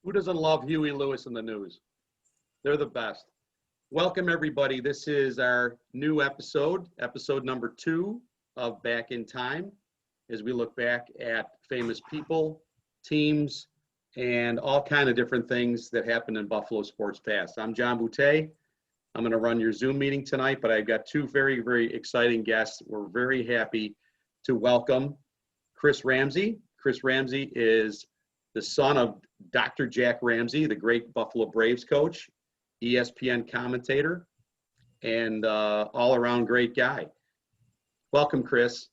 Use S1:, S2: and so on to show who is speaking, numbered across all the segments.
S1: Who doesn't love Huey Lewis and the News? They're the best. Welcome, everybody. This is our new episode number 2 of Back in Time, as we look back at famous people, teams, and all kind of different things that happened in Buffalo sports past. I'm John Boutet. I'm going to run your Zoom meeting tonight, but I've got 2 very, very exciting guests. We're very happy to welcome Chris Ramsay. Chris Ramsay is the son of Dr. Jack Ramsay, the great Buffalo Braves coach, ESPN commentator, and all-around great guy. Welcome, Chris.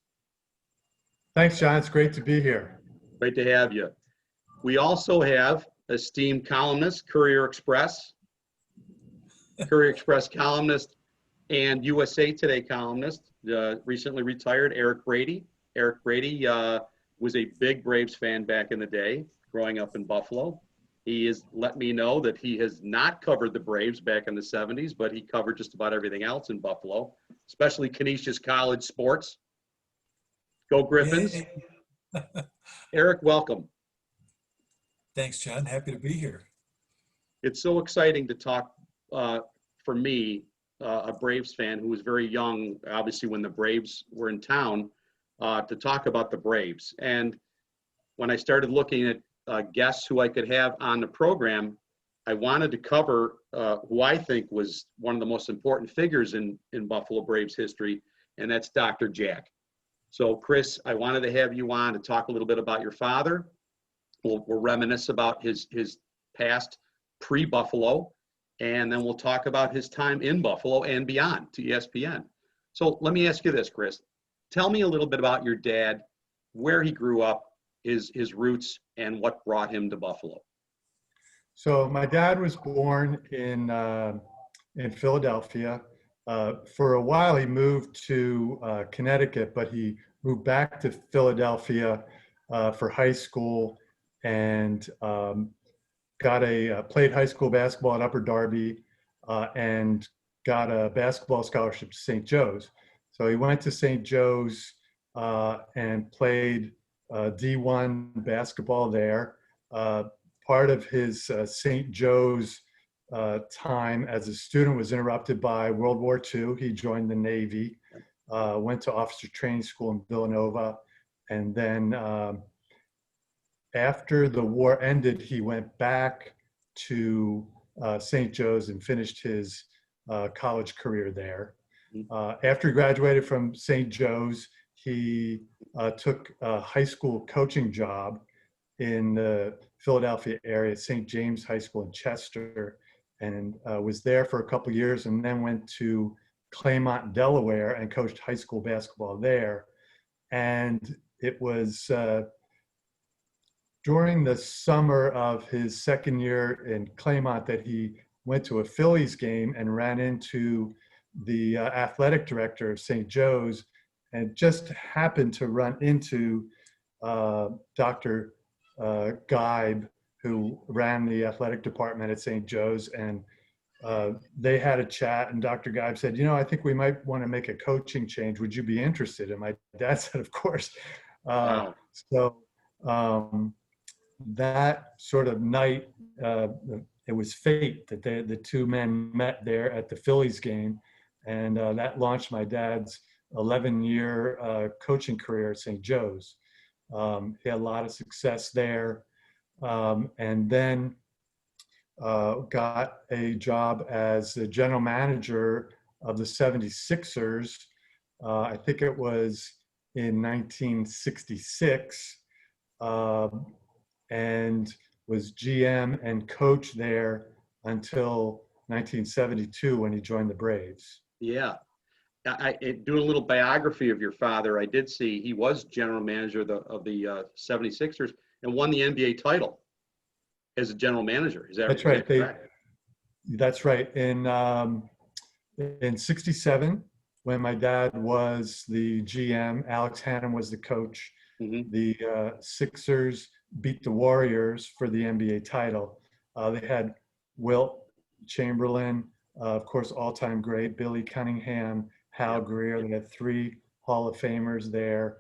S2: Thanks, John. It's great to be here.
S1: Great to have you. We also have esteemed columnist, Courier Express columnist, and USA Today columnist, recently retired, Erik Brady. Erik Brady was a big Braves fan back in the day, growing up in Buffalo. He has let me know that he has not covered the Braves back in the 70s, but he covered just about everything else in Buffalo, especially Canisius College sports. Go Griffins. Erik, welcome.
S3: Thanks, John. Happy to be here.
S1: It's so exciting to talk, for me, a Braves fan who was very young, obviously when the Braves were in town, to talk about the Braves. And when I started looking at guests who I could have on the program, I wanted to cover who I think was one of the most important figures in Buffalo Braves history, and that's Dr. Jack. So, Chris, I wanted to have you on to talk a little bit about your father. We'll reminisce about his past pre-Buffalo, and then we'll talk about his time in Buffalo and beyond to ESPN. So let me ask you this, Chris. Tell me a little bit about your dad, where he grew up, his roots, and what brought him to Buffalo.
S2: So my dad was born in Philadelphia. For a while, he moved to Connecticut, but he moved back to Philadelphia for high school and played high school basketball at Upper Darby and got a basketball scholarship to St. Joe's. So he went to St. Joe's and played D1 basketball there. Part of his St. Joe's time as a student was interrupted by World War II. He joined the Navy, went to officer training school in Villanova, and then after the war ended, he went back to St. Joe's and finished his college career there. After he graduated from St. Joe's, he took a high school coaching job in the Philadelphia area, St. James High School in Chester, and was there for a couple of years, and then went to Claymont, Delaware, and coached high school basketball there. And it was during the summer of his second year in Claymont that he went to a Phillies game and ran into the athletic director of St. Joe's, and just happened to run into Dr. Geib, who ran the athletic department at St. Joe's, and they had a chat, and Dr. Geib said, I think we might want to make a coaching change. Would you be interested? And my dad said, of course.
S1: Wow.
S2: So that sort of night, it was fate that the 2 men met there at the Phillies game, and that launched my dad's 11-year coaching career at St. Joe's. He had a lot of success there, and then got a job as the general manager of the 76ers. I think it was in 1966, and was GM and coach there until 1972 when he joined the Braves.
S1: Yeah. Doing a little biography of your father, I did see he was general manager of the 76ers and won the NBA title as a general manager. Is that
S2: That's right?
S1: Correct?
S2: That's right. In '67, when my dad was the GM, Alex Hannum was the coach.
S1: Mm-hmm.
S2: The Sixers beat the Warriors for the NBA title. They had Wilt Chamberlain, of course, all-time great, Billy Cunningham, Hal Greer. They had 3 Hall of Famers there.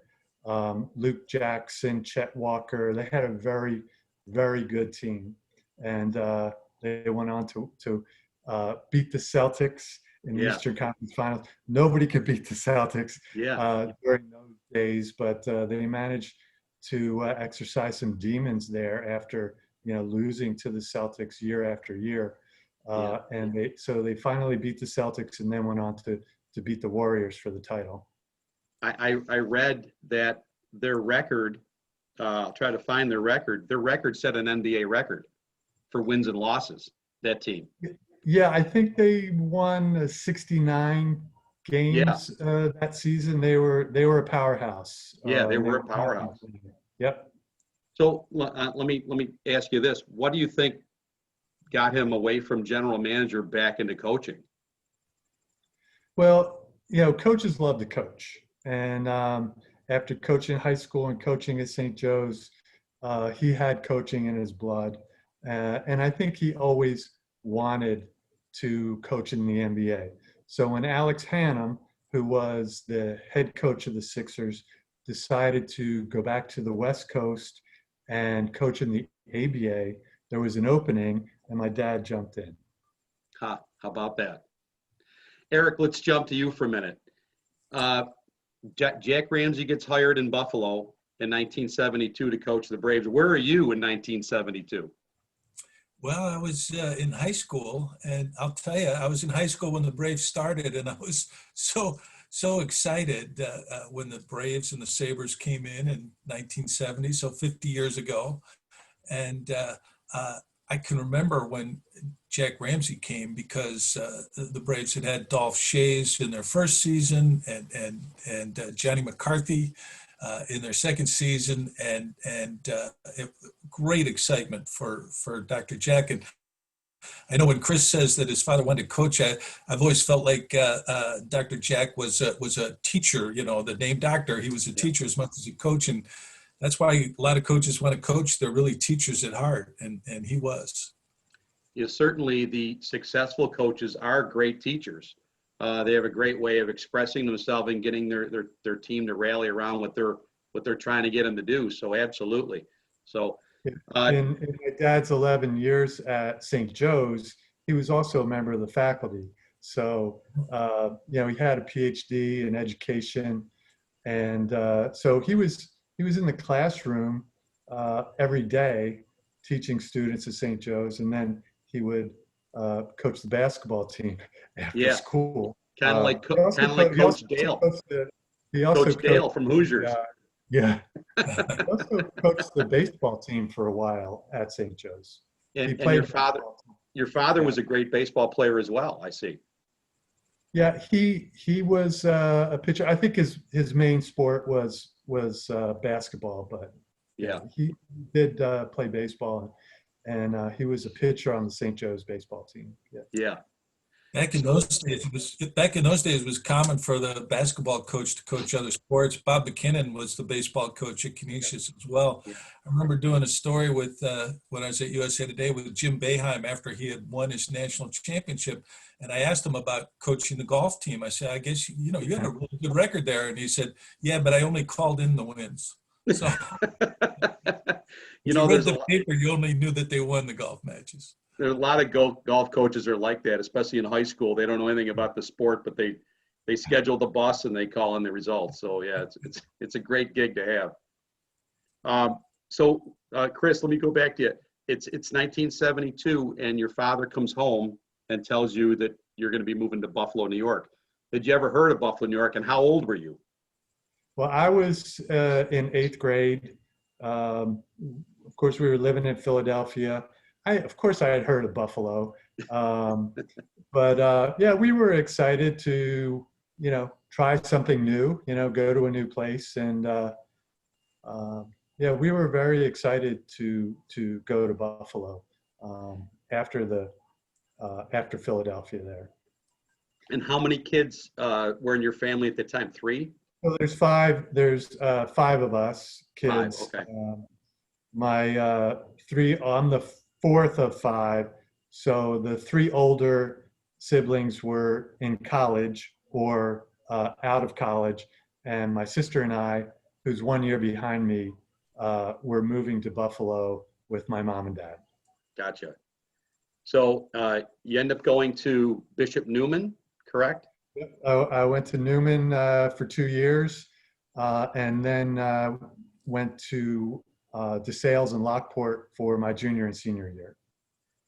S2: Luke Jackson, Chet Walker. They had a very, very good team. and they went on to beat the Celtics in the
S1: Yeah.
S2: Eastern Conference Finals. Nobody could beat the Celtics
S1: Yeah.
S2: during those days, but they managed to exercise some demons there after losing to the Celtics year after year. And they finally beat the Celtics and then went on to beat the Warriors for the title.
S1: I read that their record, I'll try to find their record set an NBA record for wins and losses, that team.
S2: Yeah, I think they won 69 games that season. They were a powerhouse.
S1: Yeah, they
S2: and
S1: were a powerhouse.
S2: Yep.
S1: So let me ask you this. What do you think got him away from general manager back into coaching?
S2: Well, coaches love to coach. And after coaching high school and coaching at St. Joe's, he had coaching in his blood. And I think he always wanted to coach in the NBA. So when Alex Hannum, who was the head coach of the Sixers, decided to go back to the West Coast and coach in the ABA, there was an opening and my dad jumped in.
S1: How about that? Erik, let's jump to you for a minute. Jack Ramsay gets hired in Buffalo in 1972 to coach the Braves. Where are you in 1972?
S3: Well, I was in high school, and I'll tell you, I was in high school when the Braves started, and I was so excited when the Braves and the Sabres came in 1970, so 50 years ago. And I can remember when Jack Ramsay came because the Braves had Dolph Schayes in their first season and Johnny McCarthy in their second season, and great excitement for Dr. Jack. And I know when Chris says that his father wanted to coach, I've always felt like Dr. Jack was a teacher. The name doctor, he was a teacher as much as a coach, and that's why a lot of coaches want to coach. They're really teachers at heart, and he was.
S1: Certainly the successful coaches are great teachers. They have a great way of expressing themselves and getting their team to rally around what they're trying to get them to do. So absolutely. So
S2: in my dad's 11 years at St. Joe's, he was also a member of the faculty. So he had a PhD in education, and so he was in the classroom every day teaching students at St. Joe's, and then he would coach the basketball team after school.
S1: Kind of like Coach Dale.
S2: He also
S1: Coach Dale from Hoosiers.
S2: He also coached the baseball team for a while at St. Joe's.
S1: And your father was a great baseball player as well, I see.
S2: Yeah, he was a pitcher. I think his main sport was basketball, but he did play baseball, and he was a pitcher on the St. Joe's baseball team.
S1: Yeah.
S3: Back in those days, it was common for the basketball coach to coach other sports. Bob McKinnon was the baseball coach at Canisius as well. Yeah. I remember doing a story with when I was at USA Today with Jim Boeheim after he had won his national championship, and I asked him about coaching the golf team. I said, "I guess you had a really good record there," and he said, "Yeah, but I only called in the wins." So you read the paper, you only knew that they won the golf matches.
S1: There are a lot of golf coaches are like that, especially in high school. They don't know anything about the sport, but they schedule the bus and they call in the results. So yeah, it's a great gig to have. So Chris, let me go back to you. It's 1972, and your father comes home and tells you that you're going to be moving to Buffalo, New York. Did you ever heard of Buffalo, New York, and how old were you?
S2: Well, I was in 8th grade. Of course, we were living in Philadelphia. Of course, I had heard of Buffalo, but we were excited to, try something new, go to a new place, and we were very excited to go to Buffalo after Philadelphia there.
S1: And how many kids were in your family at the time? 3?
S2: Well, there's 5. There's 5 of us kids.
S1: 5, okay.
S2: My 3 on the 4th of 5. So the 3 older siblings were in college or out of college. And my sister and I, who's 1 year behind me, were moving to Buffalo with my mom and dad.
S1: Gotcha. So you end up going to Bishop Newman, correct?
S2: I went to Newman for 2 years, and then went to DeSales and Lockport for my junior and senior year.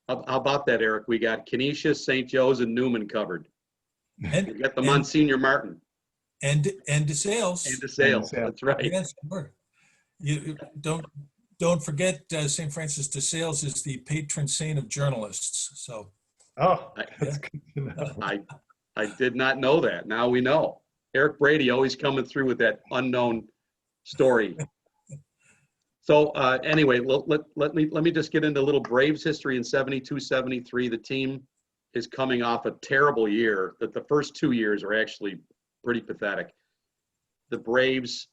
S1: How about that, Eric? We got Canisius, St. Joe's, and Newman covered.
S3: And
S1: We got the Monsignor Martin
S3: and DeSales.
S1: and DeSales. That's right.
S3: Yes, sure. You don't forget St. Francis de Sales is the patron saint of journalists. So
S2: Oh,
S1: I-
S2: that's good to know.
S1: I did not know that. Now we know. Erik Brady always coming through with that unknown story. So anyway, let me just get into a little Braves history in 72, 73. The team is coming off a terrible year. That the first 2 years are actually pretty pathetic. The Braves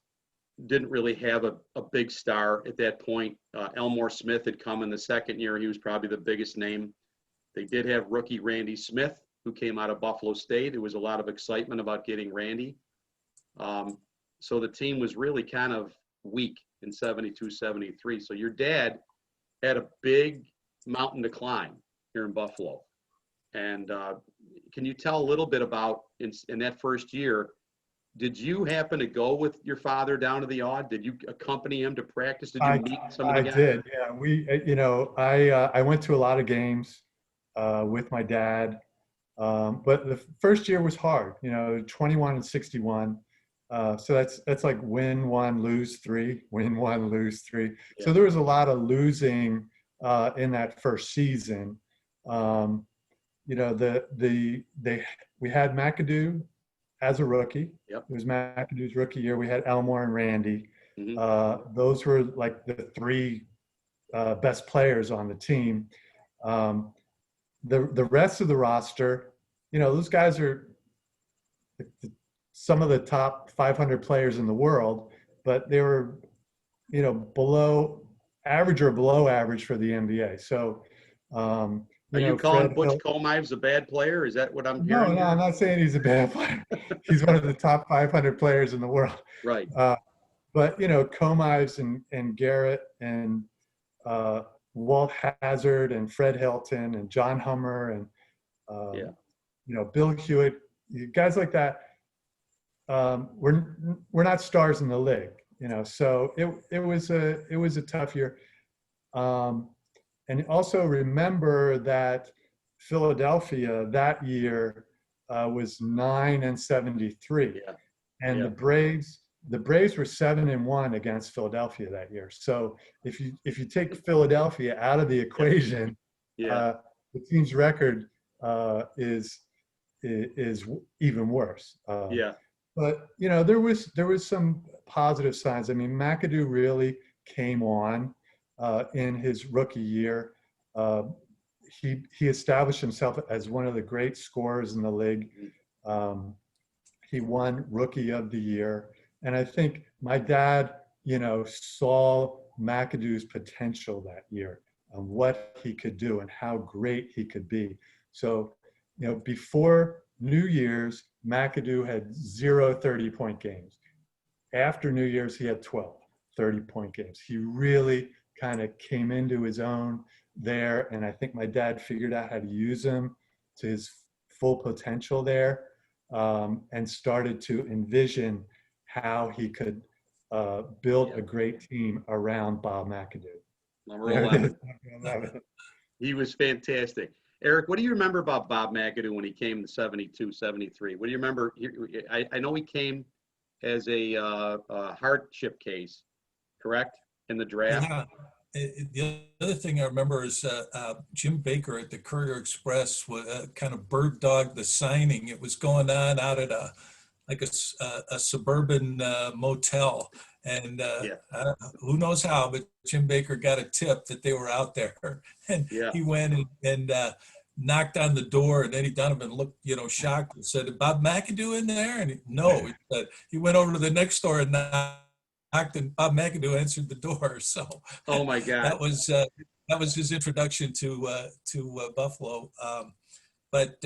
S1: didn't really have a big star at that point. Elmore Smith had come in the second year. He was probably the biggest name. They did have rookie Randy Smith, who came out of Buffalo State. There was a lot of excitement about getting Randy. So the team was really kind of weak in 72, 73. So your dad had a big mountain to climb here in Buffalo. And can you tell a little bit about, in that first year, did you happen to go with your father down to the Aud? Did you accompany him to practice? Did you meet some of the guys?
S2: I did, yeah. I went to a lot of games with my dad. But the first year was hard, 21 and 61. So that's like win one, lose three, win one, lose three.
S1: Yeah.
S2: So there was a lot of losing in that first season. We had McAdoo as a rookie.
S1: Yep.
S2: It was McAdoo's rookie year. We had Elmore and Randy.
S1: Mhm.
S2: Those were like the three best players on the team. The rest of the roster, those guys are some of the top 500 players in the world, but they were, below average or below average for the NBA. So,
S1: Are you calling Butch Comives a bad player? Is that what I'm hearing?
S2: No, I'm not saying he's a bad player. He's one of the top 500 players in the world.
S1: Right.
S2: But, Comives and Garrett and Walt Hazard and Fred Hilton and John Hummer and Bill Hewitt, guys like that. We're not stars in the league, So it was a tough year. And also remember that Philadelphia that year was 9 and 73, and the Braves were 7-1 against Philadelphia that year. So if you take Philadelphia out of the equation, the team's record is even worse. But there was some positive signs. I mean, McAdoo really came on in his rookie year. He established himself as one of the great scorers in the league. He won Rookie of the Year. And I think my dad, saw McAdoo's potential that year and what he could do and how great he could be. So, before New Year's, McAdoo had 0 30-point games. After New Year's, he had 12 30-point games. He really kind of came into his own there, and I think my dad figured out how to use him to his full potential there, and started to envision how he could build a great team around Bob McAdoo.
S1: Number 11. He was fantastic. Eric, what do you remember about Bob McAdoo when he came in 72, 73? What do you remember? I know he came as a hardship case, correct, in the draft?
S3: Yeah. The other thing I remember is Jim Baker at the Courier Express kind of bird dogged the signing. It was going on out at a suburban motel, and who knows how, but Jim Baker got a tip that they were out there, and he went and knocked on the door, and Eddie Donovan looked, shocked and said, "Bob McAdoo in there?" And he went over to the next door and knocked, and Bob McAdoo answered the door. So,
S1: oh my God,
S3: that was his introduction to Buffalo. But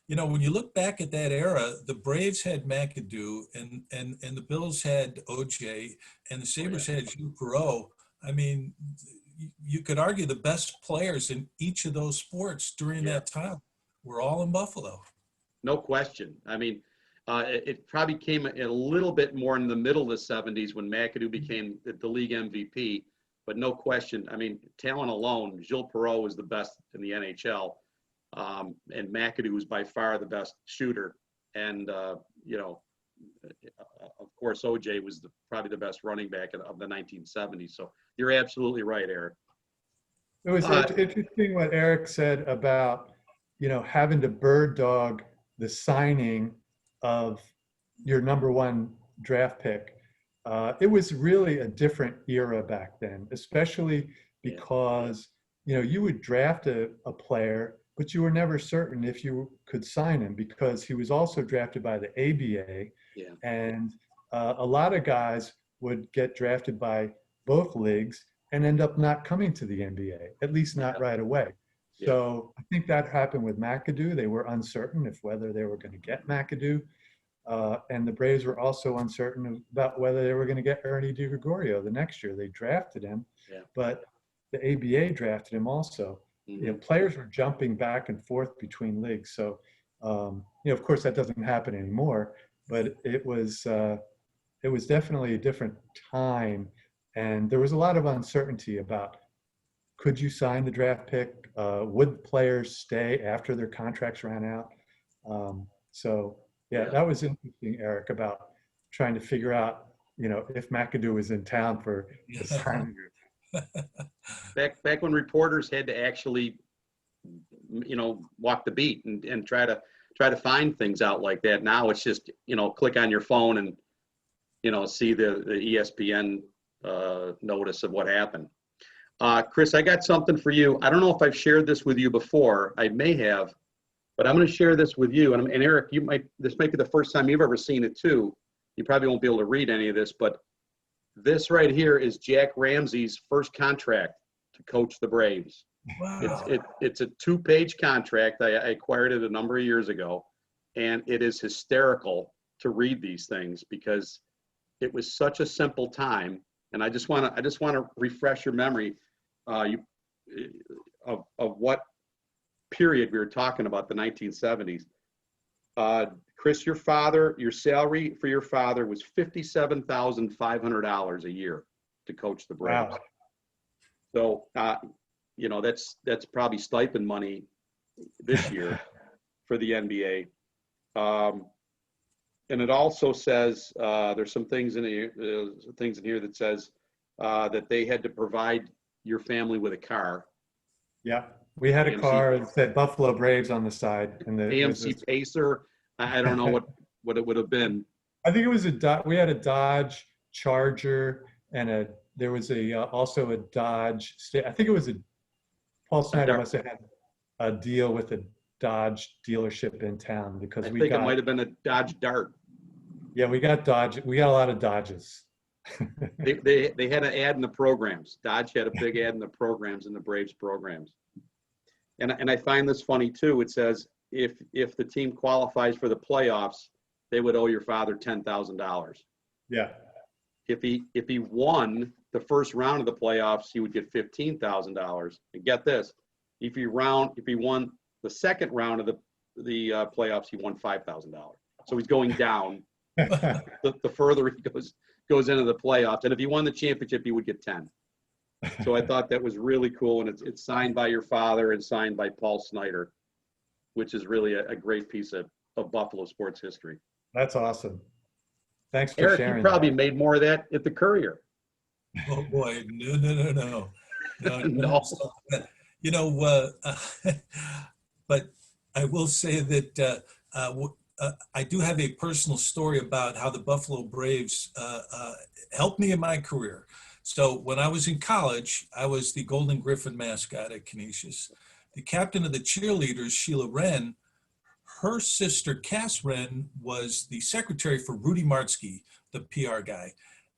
S3: when you look back at that era, the Braves had McAdoo, and the Bills had OJ, and the Sabres had Hugh Perot. I mean, you could argue the best players in each of those sports during that time were all in Buffalo.
S1: No question. I mean, it probably came a little bit more in the middle of the 70s when McAdoo became the league MVP, but no question. I mean, talent alone, Gilles Perreault was the best in the NHL, and McAdoo was by far the best shooter. And, you know, of course, OJ was probably the best running back of the 1970s. So you're absolutely right, Eric.
S2: It was interesting what Erik said about, you know, having to bird dog the signing of your number one draft pick. It was really a different era back then, especially because, you know, you would draft a player, but you were never certain if you could sign him because he was also drafted by the ABA.
S1: Yeah.
S2: And a lot of guys would get drafted by both leagues and end up not coming to the NBA, at least not right away.
S1: Yeah.
S2: So I think that happened with McAdoo. They were uncertain if whether they were going to get McAdoo. And the Braves were also uncertain about whether they were going to get Ernie DiGregorio the next year. They drafted him, but the ABA drafted him also. You know, players were jumping back and forth between leagues. So, you know, of course, that doesn't happen anymore. But it was definitely a different time, and there was a lot of uncertainty about could you sign the draft pick? Would players stay after their contracts ran out? So that was interesting, Erik, about trying to figure out, you know, if McAdoo was in town for the signing.
S1: Back when reporters had to actually, you know, walk the beat and try to find things out like that. Now it's just, you know, click on your phone and, you know, see the ESPN notice of what happened. Chris, I got something for you. I don't know if I've shared this with you before. I may have, but I'm going to share this with you. And Eric, this might be the first time you've ever seen it too. You probably won't be able to read any of this, but this right here is Jack Ramsay's first contract to coach the Braves.
S3: Wow.
S1: It's a 2-page contract. I acquired it a number of years ago, and it is hysterical to read these things because it was such a simple time. And I just want to refresh your memory of what period we were talking about, the 1970s. Chris, your salary for your father was $57,500 a year to coach the Braves.
S2: Wow.
S1: So, you know, that's probably stipend money this year for the NBA. And it also says there's some things in here that says that they had to provide your family with a car.
S2: Yeah, we had a
S1: AMC
S2: car that said Buffalo Braves on the side, and the
S1: AMC Pacer. I don't know what it would have been.
S2: I think it was we had a Dodge Charger, and there was also a Dodge. I think it was Paul Snyder must have had a deal with a Dodge dealership in town because
S1: I think it might have been a Dodge Dart.
S2: Yeah, we got Dodge. We got a lot of Dodges.
S1: They had an ad in the programs. Dodge had a big ad in the programs, in the Braves programs. And I find this funny too. It says if the team qualifies for the playoffs, they would owe your father $10,000.
S2: Yeah.
S1: If he won the first round of the playoffs, he would get $15,000. And get this, if he won the second round of the playoffs, he won $5,000. So he's going down the further he goes into the playoffs. And if he won the championship, he would get 10. So I thought that was really cool, and it's signed by your father and signed by Paul Snyder, which is really a great piece of Buffalo sports history.
S2: That's awesome. Thanks for
S1: Eric,
S2: sharing.
S1: You probably made more of that at the Courier.
S3: Oh boy, no.
S1: No.
S3: You know, but I will say that I do have a personal story about how the Buffalo Braves helped me in my career. So when I was in college, I was the Golden Griffin mascot at Canisius. The captain of the cheerleaders, Sheila Wren, her sister, Cass Wren, was the secretary for Rudy Martzke, the PR guy.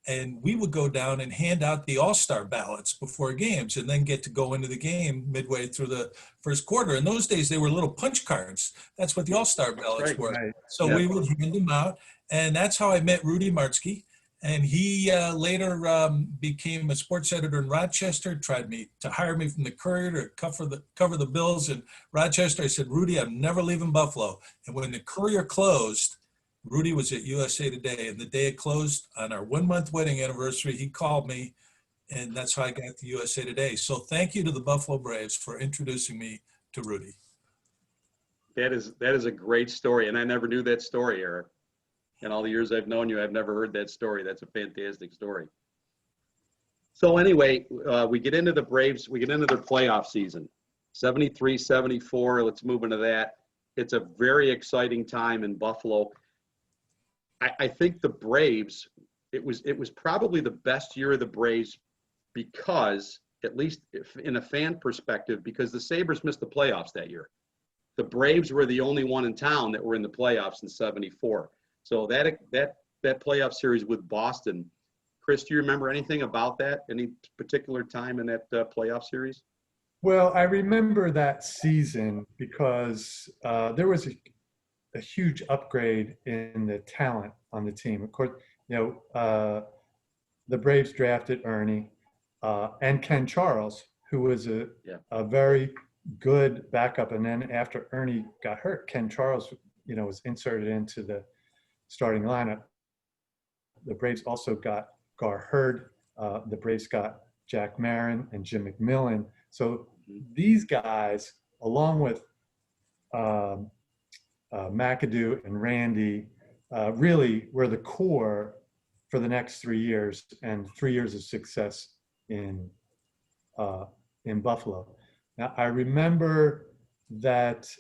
S3: And we would go down and hand out the all-star ballots before games and then get to go into the game midway through the first quarter. In those days, they were little punch cards. That's what the all-star ballots were.
S2: Right.
S3: So we would hand them out. And that's how I met Rudy Martzke. And he later became a sports editor in Rochester, tried to hire me from the Courier to cover the Bills in Rochester. I said, Rudy, I'm never leaving Buffalo. And when the Courier closed, Rudy was at USA Today, and the day it closed on our 1-month wedding anniversary, he called me, and that's how I got to USA Today. So thank you to the Buffalo Braves for introducing me to Rudy.
S1: That is a great story, and I never knew that story, Erik. In all the years I've known you, I've never heard that story. That's a fantastic story. So anyway, we get into the Braves, we get into their playoff season, 73, 74. Let's move into that. It's a very exciting time in Buffalo. I think the Braves, it was probably the best year of the Braves because, at least in a fan perspective, because the Sabres missed the playoffs that year. The Braves were the only one in town that were in the playoffs in 74. So that playoff series with Boston, Chris, do you remember anything about that? Any particular time in that playoff series?
S2: Well, I remember that season because there was a huge upgrade in the talent on the team. Of course, the Braves drafted Ernie and Ken Charles, who was a very good backup. And then after Ernie got hurt, Ken Charles, was inserted into the starting lineup. The Braves also got Gar Hurd. The Braves got Jack Marin and Jim McMillan. So these guys, along with McAdoo and Randy, really were the core for the next 3 years and 3 years of success in Buffalo. Now, I remember that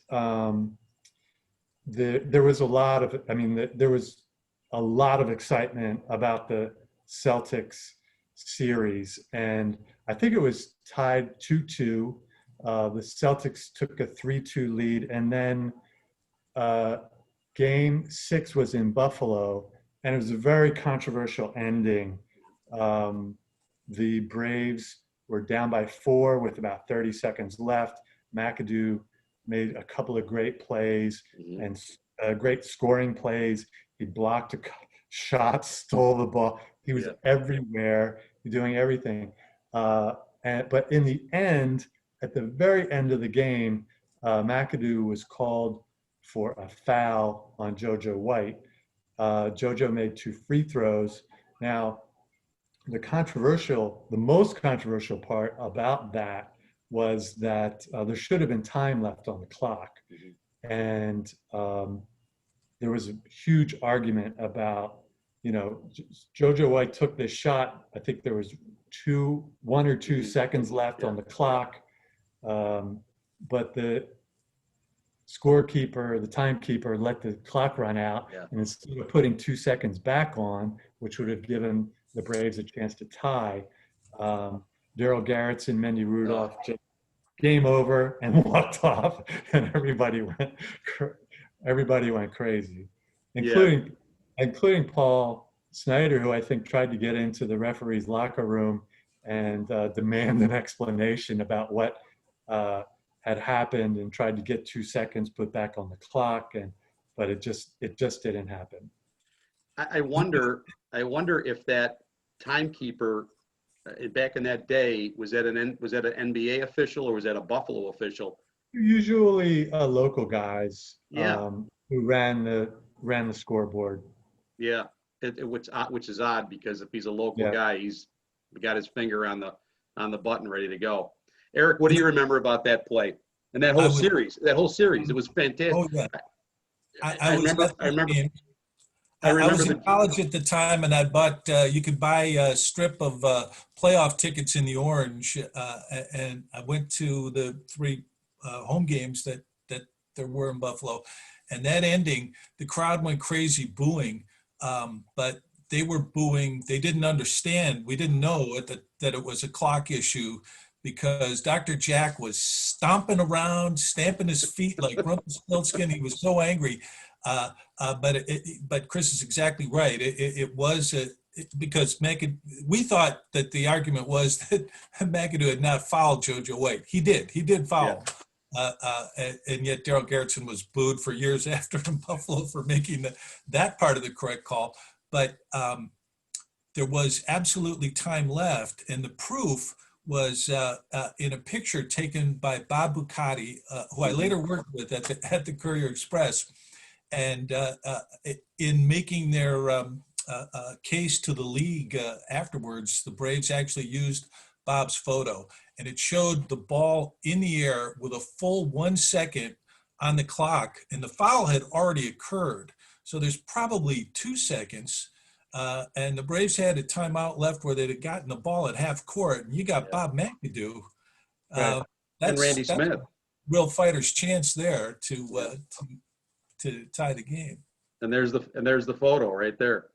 S2: there was there was a lot of excitement about the Celtics series, and I think it was tied 2-2. The Celtics took a 3-2 lead, and then Game 6 was in Buffalo, and it was a very controversial ending. The Braves were down by 4 with about 30 seconds left. McAdoo made a couple of great plays and great scoring plays. He blocked a shot, stole the ball. He was everywhere, doing everything. But in the end, at the very end of the game, McAdoo was called for a foul on JoJo White. JoJo made 2 free throws. Now, the most controversial part about that was that there should have been time left on the clock. And there was a huge argument about, JoJo White took this shot. I think there was 1 or 2 seconds left on the clock. But the scorekeeper, the timekeeper, let the clock run out. And instead of putting 2 seconds back on, which would have given the Braves a chance to tie, Daryl Garrettson, Mendy Rudolph, just game over and walked off, and everybody went crazy, including Paul Snyder, who I think tried to get into the referee's locker room and demand an explanation about what had happened, and tried to get 2 seconds put back on the clock, but it just didn't happen.
S1: I wonder if that timekeeper back in that day was that an NBA official or was that a Buffalo official?
S2: Usually local guys who ran the scoreboard.
S1: Yeah, which is odd, because if he's a local guy, he's got his finger on the button ready to go. Erik, what do you remember about that play and that whole series? It was fantastic.
S3: Oh yeah, I was in college at the time, and I bought. You could buy a strip of playoff tickets in the Orange, and I went to the 3 home games that there were in Buffalo. And that ending, the crowd went crazy booing, but they were booing. They didn't understand. We didn't know that it was a clock issue, because Dr. Jack was stomping around, stamping his feet like Rumpelstiltskin. He was so angry. But Chris is exactly right. It was because we thought that the argument was that McAdoo had not fouled JoJo White. He did foul. And yet Daryl Garrettson was booed for years after in Buffalo for making that part of the correct call. But there was absolutely time left, and the proof was in a picture taken by Bob Boutet, who I later worked with at the Courier Express. And in making their case to the league afterwards, the Braves actually used Bob's photo, and it showed the ball in the air with a full 1 second on the clock, and the foul had already occurred. So there's probably 2 seconds. And the Braves had a timeout left where they'd have gotten the ball at half court, and you got Bob McAdoo.
S2: Right.
S1: And Randy
S3: That's
S1: Smith.
S3: real fighter's chance there to tie the game.
S1: And there's the photo right there.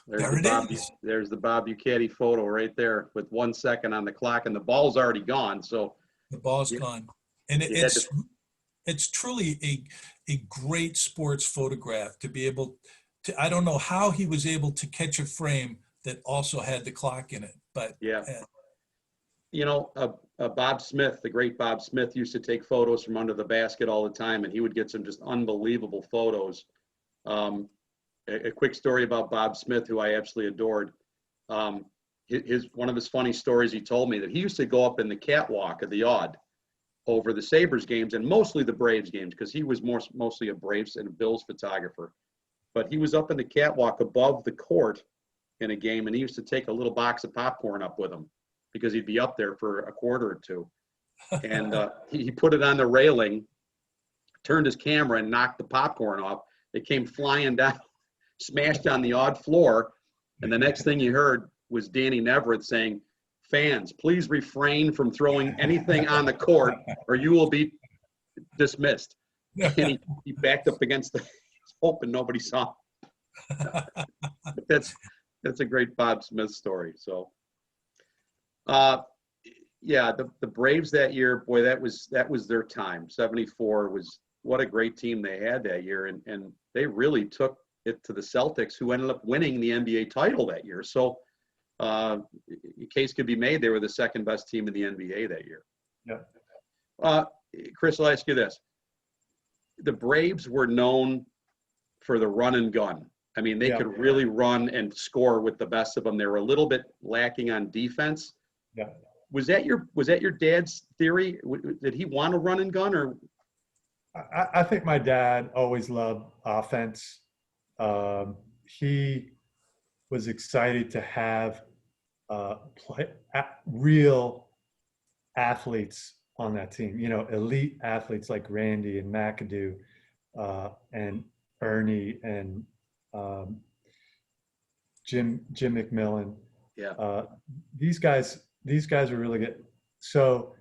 S1: There's the Bob Boutet photo right there with 1 second on the clock, and the ball's already gone. So
S3: the ball's gone, and it's truly a great sports photograph to be able to. I don't know how he was able to catch a frame that also had the clock in it, but
S1: yeah. Bob Smith, the great Bob Smith, used to take photos from under the basket all the time, and he would get some just unbelievable photos. A quick story about Bob Smith, who I absolutely adored. One of his funny stories, he told me that he used to go up in the catwalk of the Odd over the Sabres games and mostly the Braves games, because he was mostly a Braves and a Bills photographer. But he was up in the catwalk above the court in a game, and he used to take a little box of popcorn up with him because he'd be up there for a quarter or two. And he put it on the railing, turned his camera, and knocked the popcorn off. It came flying down, smashed on the Odd floor, and the next thing you heard was Danny Neverett saying, "Fans, please refrain from throwing anything on the court or you will be dismissed." And he backed up against the hoping nobody saw him. But that's a great Bob Smith story. So the Braves that year, boy, that was their time. 74 was, what a great team they had that year, and they really took it to the Celtics, who ended up winning the NBA title that year. So a case could be made they were the second best team in the NBA that year.
S2: Yeah.
S1: Chris, I'll ask you this. The Braves were known for the run and gun. I mean, they could really run and score with the best of them. They were a little bit lacking on defense.
S2: Yeah.
S1: Was that your dad's theory? Did he want to run and gun, or?
S2: I think my dad always loved offense. He was excited to have real athletes on that team, elite athletes like Randy and McAdoo and Ernie and Jim McMillan.
S1: Yeah.
S2: These guys were really good. So,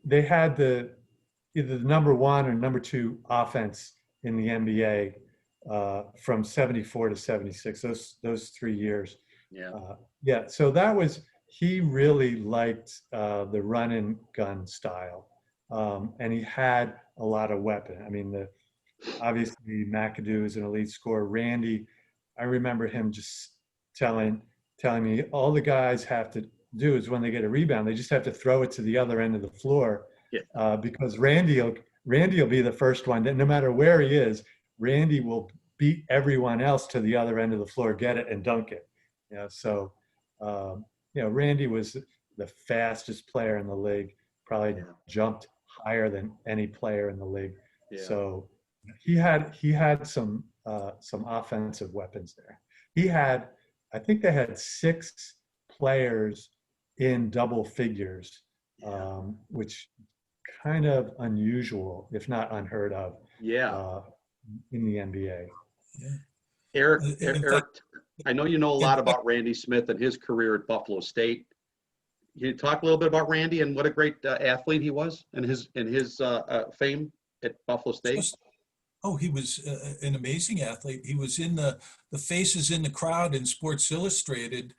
S2: they had either the number one or number two offense in the NBA from 74 to 76, those 3 years.
S1: Yeah.
S2: So he really liked the run and gun style. And he had a lot of weapon. I mean, obviously McAdoo is an elite scorer. Randy, I remember him just telling me all the guys have to do is when they get a rebound, they just have to throw it to the other end of the floor.
S1: Yeah.
S2: Because Randy will be the first one. No matter where he is, Randy will beat everyone else to the other end of the floor, get it and dunk it. Randy was the fastest player in the league, probably jumped higher than any player in the league.
S1: Yeah.
S2: So he had some offensive weapons there. I think they had 6 players in double figures, which kind of unusual, if not unheard of. In the NBA.
S3: Yeah.
S1: Erik, I know you know a lot about Randy Smith and his career at Buffalo State. Can you talk a little bit about Randy and what a great athlete he was and his fame at Buffalo State?
S3: Oh, he was an amazing athlete. He was in the faces in the crowd in Sports Illustrated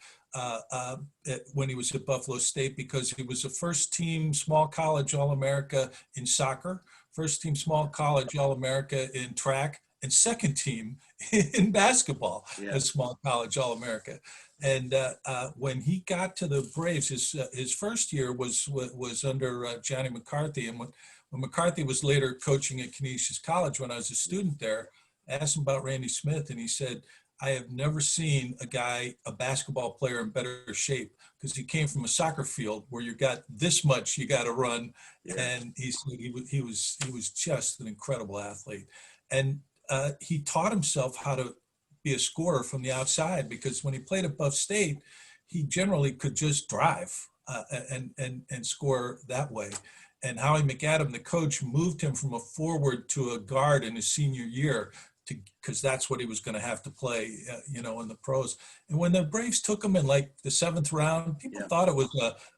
S3: when he was at Buffalo State, because he was a first-team small college All-America in soccer, first-team small college All-America in track, and second-team in basketball as small college All-America. And when he got to the Braves, his first year was under Johnny McCarthy, and when McCarthy was later coaching at Canisius College when I was a student there, I asked him about Randy Smith, and he said, I have never seen a basketball player in better shape, because he came from a soccer field where you got this much you got to run,
S1: Yeah.
S3: and he was just an incredible athlete, and he taught himself how to be a scorer from the outside, because when he played at Buff State, he generally could just drive and score that way. And Howie McAdam, the coach, moved him from a forward to a guard in his senior year, because that's what he was going to have to play, in the pros. And when the Braves took him in like the 7th round, people
S1: Yeah.
S3: thought it was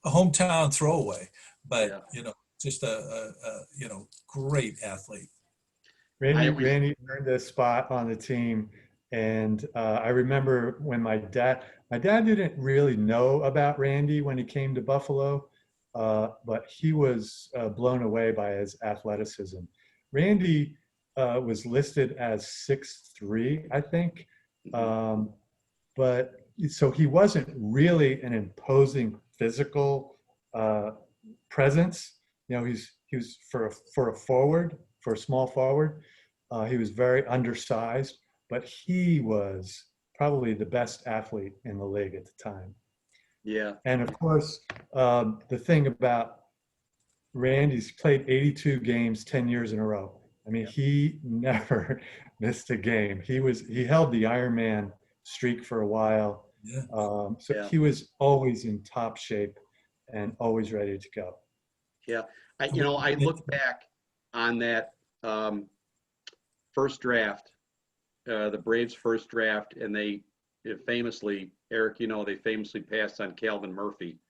S3: a hometown throwaway, but
S1: Yeah.
S3: just a great athlete.
S2: Randy earned a spot on the team, and I remember when my dad didn't really know about Randy when he came to Buffalo, but he was blown away by his athleticism. Randy was listed as 6'3", I think, but so he wasn't really an imposing physical presence. He was for a forward, for a small forward. He was very undersized, but he was probably the best athlete in the league at the time.
S1: Yeah.
S2: And of course, the thing about Randy's played 82 games, 10 years in a row. I mean, he never missed a game. He held the Ironman streak for a while.
S3: Yeah.
S2: So
S1: Yeah.
S2: he was always in top shape and always ready to go.
S1: Yeah. I look back on that first draft, the Braves' first draft, and they famously, Eric, they famously passed on Calvin Murphy,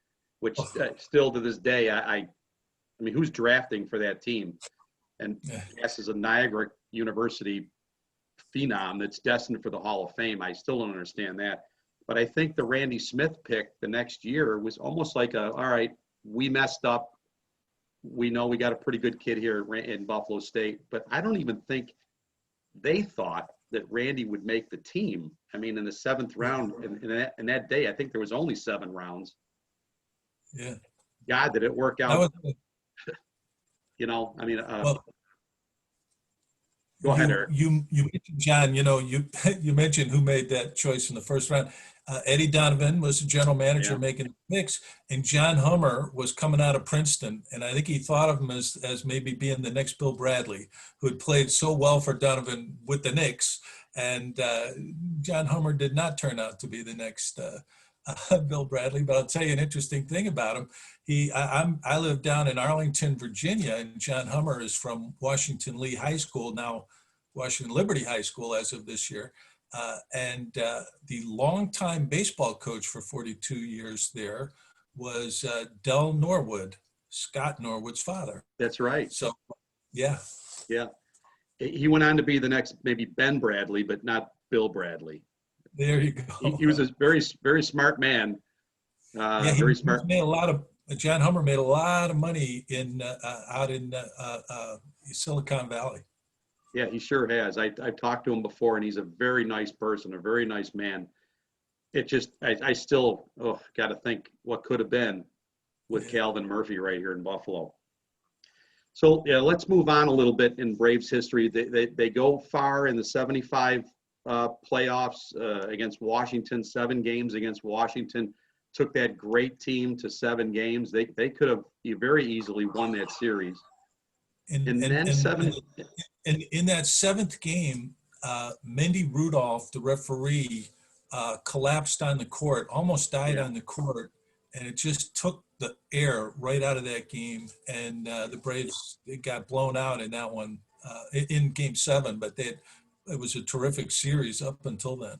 S1: which still to this day, I mean, who's drafting for that team? And passes a Niagara University phenom that's destined for the Hall of Fame. I still don't understand that. But I think the Randy Smith pick the next year was almost like all right, we messed up. We know we got a pretty good kid here in Buffalo State, but I don't even think they thought that Randy would make the team. I mean, in the 7th round, in that day, I think there was only 7 rounds.
S3: Yeah.
S1: God, did it work out? I mean, go ahead, Eric.
S3: You mentioned, John, you mentioned who made that choice in the first round. Eddie Donovan was the general manager making the picks, and John Hummer was coming out of Princeton, and I think he thought of him as maybe being the next Bill Bradley, who had played so well for Donovan with the Knicks, and John Hummer did not turn out to be the next Bill Bradley. But I'll tell you an interesting thing about him. I live down in Arlington, Virginia, and John Hummer is from Washington Lee High School, now Washington Liberty High School as of this year. And the longtime baseball coach for 42 years there was Del Norwood, Scott Norwood's father.
S1: That's right.
S3: So, yeah.
S1: Yeah. He went on to be the next, maybe Ben Bradley, but not Bill Bradley.
S3: There you go.
S1: He was a very, very smart man. Very smart.
S3: John Hummer made a lot of money out in Silicon Valley.
S1: Yeah, he sure has. I've talked to him before, and he's a very nice person, a very nice man. It just, I still got to think what could have been with Calvin Murphy right here in Buffalo. So let's move on a little bit in Braves history. They go far in the 75 playoffs against Washington, 7 games against Washington. Took that great team to 7 games. They could have very easily won that series. And in that
S3: 7th game, Mendy Rudolph, the referee, collapsed on the court, almost died on the court, and it just took the air right out of that game. And the Braves got blown out in that one in Game 7, but it was a terrific series up until then.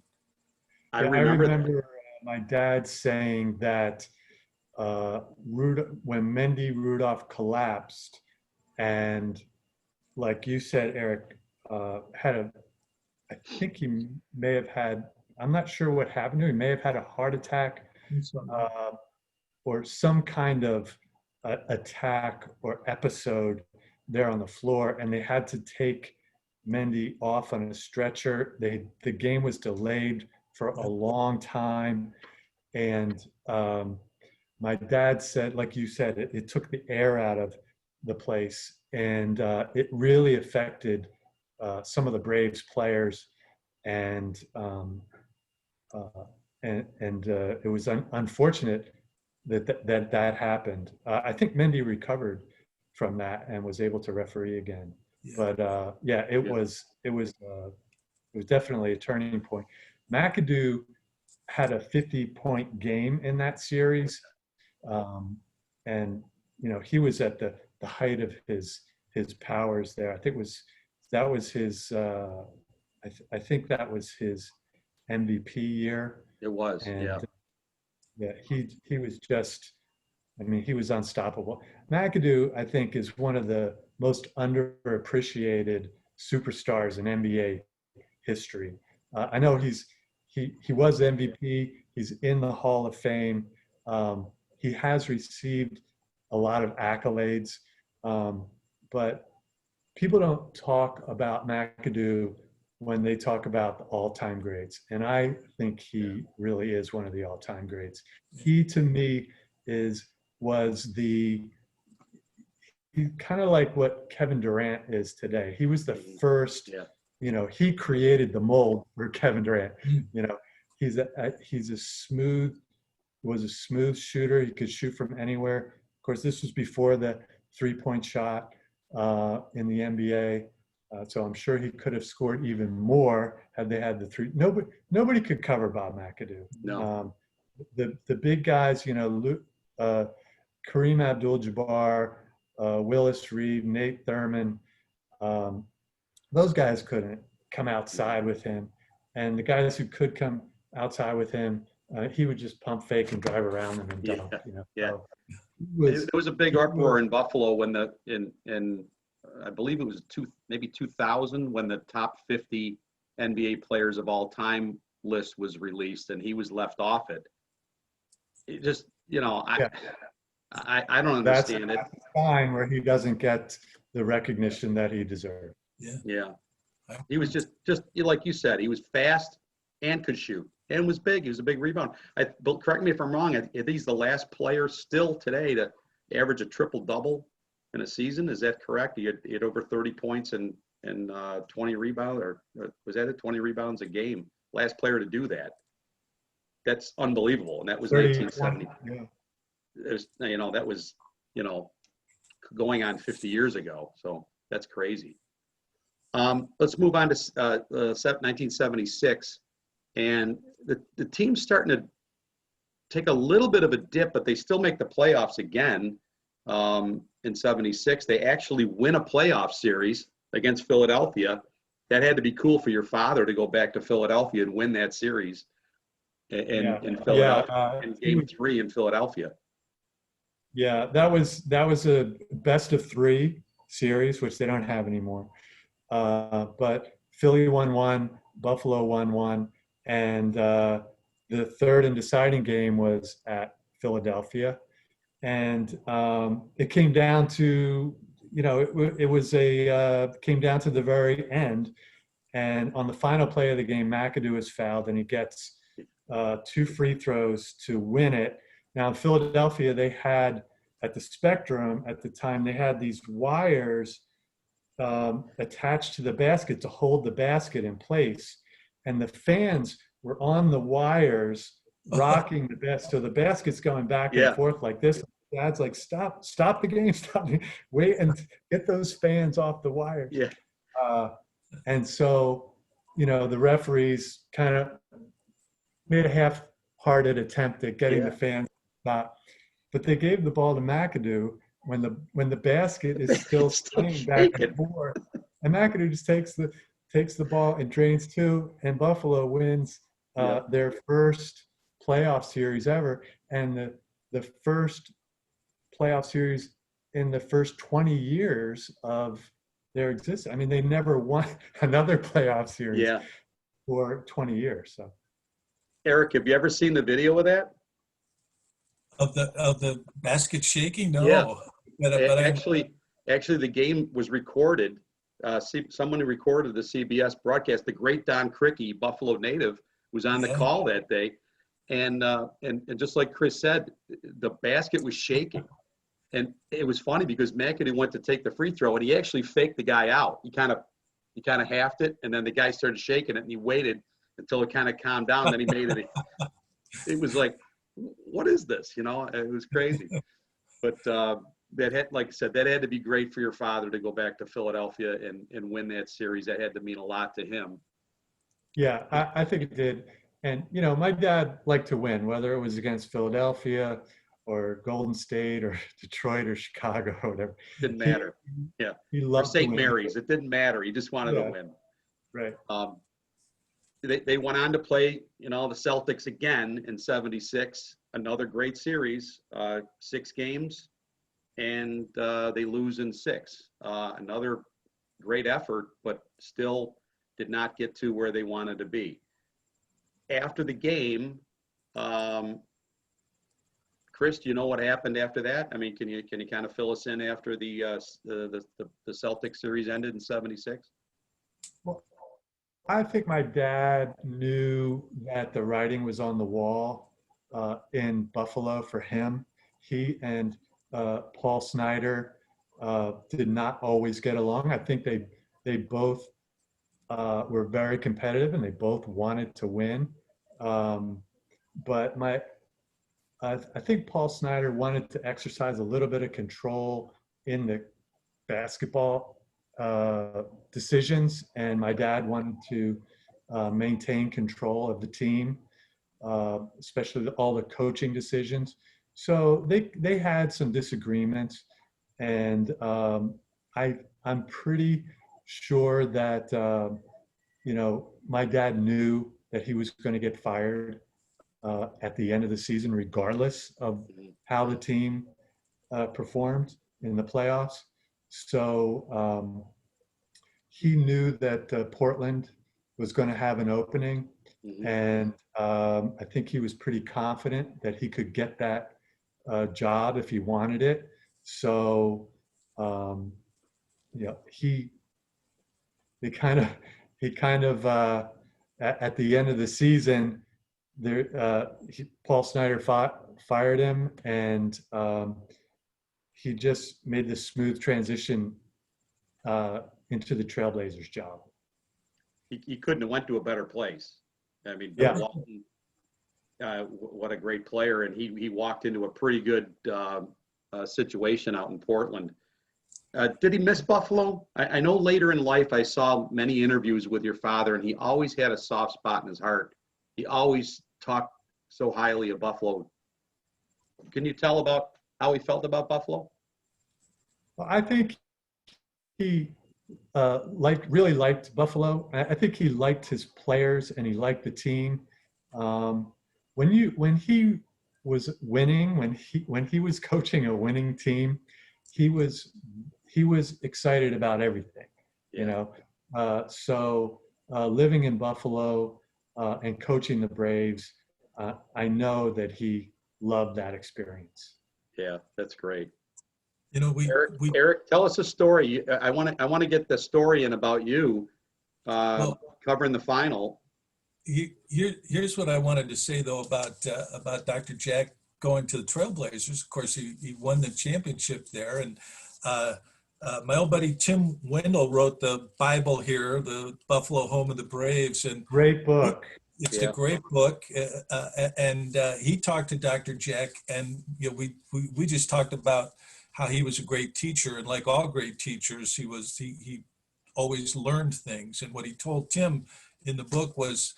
S1: I remember
S2: my dad saying that when Mendy Rudolph collapsed, and like you said, Eric, I think he may have had, I'm not sure what happened to him. He may have had a heart attack or some kind of attack or episode there on the floor, and they had to take Mendy off on a stretcher. The game was delayed for a long time, and my dad said, like you said, it took the air out of the place, and it really affected some of the Braves players, and It was unfortunate that happened. I think Mendy recovered from that and was able to referee again.
S3: Yeah.
S2: But yeah, it was definitely a turning point. McAdoo had a 50-point game in that series, and he was at the height of his powers there. I think that was his. I think that was his MVP year.
S1: It was,
S2: And
S1: yeah.
S2: yeah, he was just. I mean, he was unstoppable. McAdoo, I think, is one of the most underappreciated superstars in NBA history. I know he was MVP. He's in the Hall of Fame. He has received a lot of accolades, but people don't talk about McAdoo when they talk about the all-time greats, and I think he really is one of the all-time greats. He, to me, was kind of like what Kevin Durant is today. He was the first.
S1: Yeah.
S2: He created the mold for Kevin Durant. He's a smooth shooter. He could shoot from anywhere. Of course, this was before the 3-point shot in the NBA. So I'm sure he could have scored even more had they had the three. Nobody could cover Bob McAdoo.
S1: No.
S2: The big guys, Kareem Abdul-Jabbar, Willis Reed, Nate Thurman, those guys couldn't come outside with him. And the guys who could come outside with him, he would just pump fake and drive around them and dunk.
S1: Yeah.
S2: So
S1: There was a big uproar in Buffalo when I believe it was maybe 2000 when the top 50 NBA players of all time list was released and he was left off it. It just, I don't understand it.
S2: That's a sign where he doesn't get the recognition that he deserved.
S1: Yeah. He was just like you said, he was fast and could shoot and was big. He was a big rebound. But correct me if I'm wrong. I think he's the last player still today to average a triple-double in a season. Is that correct? He had over 30 points and 20 rebounds, or was that it? 20 rebounds a game. Last player to do that. That's unbelievable. And that was 1970.
S2: Yeah.
S1: It was, that was, going on 50 years ago. So that's crazy. Let's move on to 1976. And the team's starting to take a little bit of a dip, but they still make the playoffs again in 76. They actually win a playoff series against Philadelphia. That had to be cool for your father to go back to Philadelphia and win that series in Philadelphia, in Game 3 in Philadelphia.
S2: Yeah, that was a best of 3 series, which they don't have anymore. But Philly won 1, Buffalo won 1, and the third and deciding game was at Philadelphia. And it came down to, came down to the very end. And on the final play of the game, McAdoo is fouled and he gets 2 free throws to win it. Now in Philadelphia, they had, at the Spectrum at the time, they had these wires attached to the basket to hold the basket in place. And the fans were on the wires rocking the basket. So the basket's going back and forth like this. Dad's like, stop the game, wait and get those fans off the wires.
S1: Yeah.
S2: And so, the referees kind of made a half-hearted attempt at getting the fans to stop, but they gave the ball to McAdoo when the basket is still swinging back and forth, and McAdoo just takes the ball and drains 2, and Buffalo wins their first playoff series ever, and the first playoff series in the first 20 years of their existence. I mean, they never won another playoff series for 20 years. So,
S1: Erik, have you ever seen the video of that?
S3: Of the basket shaking? No.
S1: Yeah.
S3: But
S1: actually, the game was recorded. Someone who recorded the CBS broadcast, the great Don Criqui, Buffalo native, was on the call that day. And just like Chris said, the basket was shaking. And it was funny because McAdoo went to take the free throw and he actually faked the guy out. He kind of halved it, and then the guy started shaking it and he waited. until it kind of calmed down. Then he made it. It was like, what is this? You know, it was crazy. But that had, like I said, that had to be great for your father to go back to Philadelphia and win that series. That had to mean a lot to him.
S2: Yeah, I think it did. And, you know, my dad liked to win, whether it was against Philadelphia or Golden State or Detroit or Chicago or whatever.
S1: Didn't matter. Yeah.
S2: He
S1: Or
S2: loved to
S1: St.
S2: win.
S1: Mary's. It didn't matter. He just wanted to
S2: Yeah.
S1: win.
S2: Right.
S1: They went on to play, you know, the Celtics again in '76. Another great series, 6 games, and they lose in 6. Another great effort, but still did not get to where they wanted to be. After the game, Chris, do you know what happened after that? I mean, can you kind of fill us in after the Celtics series ended in '76?
S2: Well, I think my dad knew that the writing was on the wall in Buffalo for him. He and Paul Snyder did not always get along. I think they both were very competitive and they both wanted to win. But I think Paul Snyder wanted to exercise a little bit of control in the basketball decisions, and my dad wanted to maintain control of the team, especially all the coaching decisions. So they had some disagreements, and I'm pretty sure that you know, my dad knew that he was going to get fired at the end of the season, regardless of how the team performed in the playoffs. So he knew that Portland was going to have an opening, and I think he was pretty confident that he could get that job if he wanted it. So you know, he kind of at the end of the season, Paul Snyder fired him, and he just made this smooth transition into the Trailblazers job.
S1: He couldn't have went to a better place. I mean,
S2: Yeah.
S1: Bill Walton, what a great player, and he walked into a pretty good situation out in Portland. Did he miss Buffalo? I know later in life I saw many interviews with your father, and he always had a soft spot in his heart. He always talked so highly of Buffalo. Can you tell about how he felt about Buffalo?
S2: Well, I think he really liked Buffalo. I think he liked his players and he liked the team. When he was winning, when he was coaching a winning team, he was excited about everything.
S1: Yeah.
S2: You know, so living in Buffalo and coaching the Braves, I know that he loved that experience.
S1: Yeah, that's great.
S3: You know,
S1: Erik, tell us a story. I want to get the story in about you covering the final.
S3: Here's what I wanted to say though about Dr. Jack going to the Trailblazers. Of course, he won the championship there, and my old buddy Tim Wendell wrote the Bible here, the Buffalo Home of the Braves, and
S2: Great book.
S3: it's a great book, and he talked to Dr. Jack, and you know, we just talked about how he was a great teacher, and like all great teachers, he always learned things. And what he told Tim in the book was,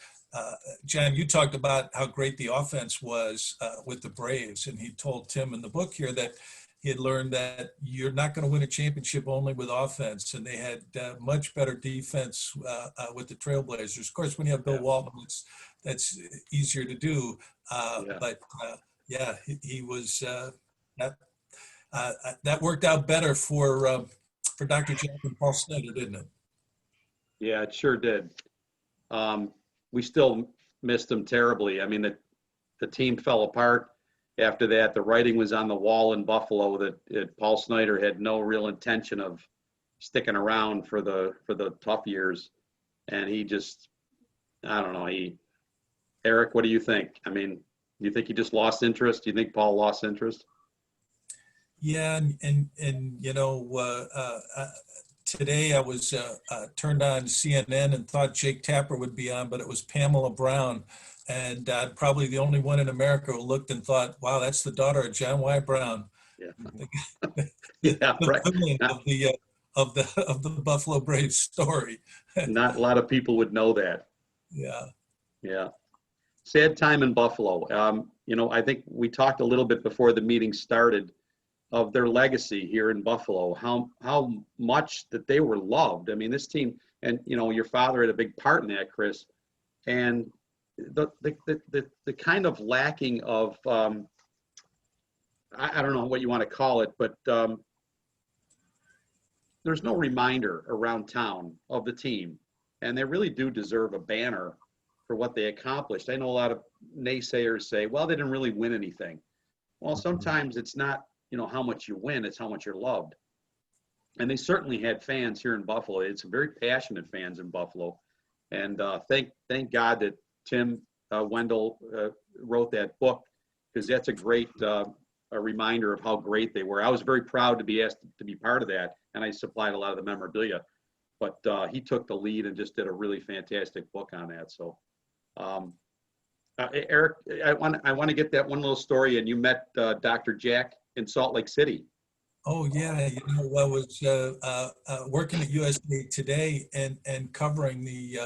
S3: John, you talked about how great the offense was with the Braves, and he told Tim in the book here that he had learned that you're not going to win a championship only with offense, and they had much better defense with the Trailblazers. Of course, when you have Bill Walton, that's easier to do. But he was that worked out better for Dr. Jack and Paul Snyder, didn't it?
S1: Yeah, it sure did. We still missed him terribly. I mean, the team fell apart after that. The writing was on the wall in Buffalo that Paul Snyder had no real intention of sticking around for the tough years, and he just, I don't know. Erik, what do you think? I mean, do you think he just lost interest? Do you think Paul lost interest?
S3: Yeah, and you know, today I was turned on CNN and thought Jake Tapper would be on, but it was Pamela Brown. And probably the only one in America who looked and thought, wow, that's the daughter of John Y. Brown.
S1: Yeah.
S3: The
S1: Yeah, right.
S3: villain of the Buffalo Braves story.
S1: Not a lot of people would know that.
S3: Yeah.
S1: Yeah. Sad time in Buffalo. I think we talked a little bit before the meeting started of their legacy here in Buffalo, how much that they were loved. I mean, this team, and your father had a big part in that, Chris, and the kind of lacking of I don't know what you want to call it, but there's no reminder around town of the team, and they really do deserve a banner for what they accomplished. I know a lot of naysayers say, well, they didn't really win anything. Well, sometimes it's not how much you win, it's how much you're loved. And they certainly had fans here in Buffalo. It's very passionate fans in Buffalo. And thank God that Tim Wendell wrote that book, because that's a great a reminder of how great they were. I was very proud to be asked to be part of that, and I supplied a lot of the memorabilia. But he took the lead and just did a really fantastic book on that. So, Erik, I want to get that one little story. And you met Dr. Jack in Salt Lake City.
S3: Oh yeah, I was working at USA Today and covering the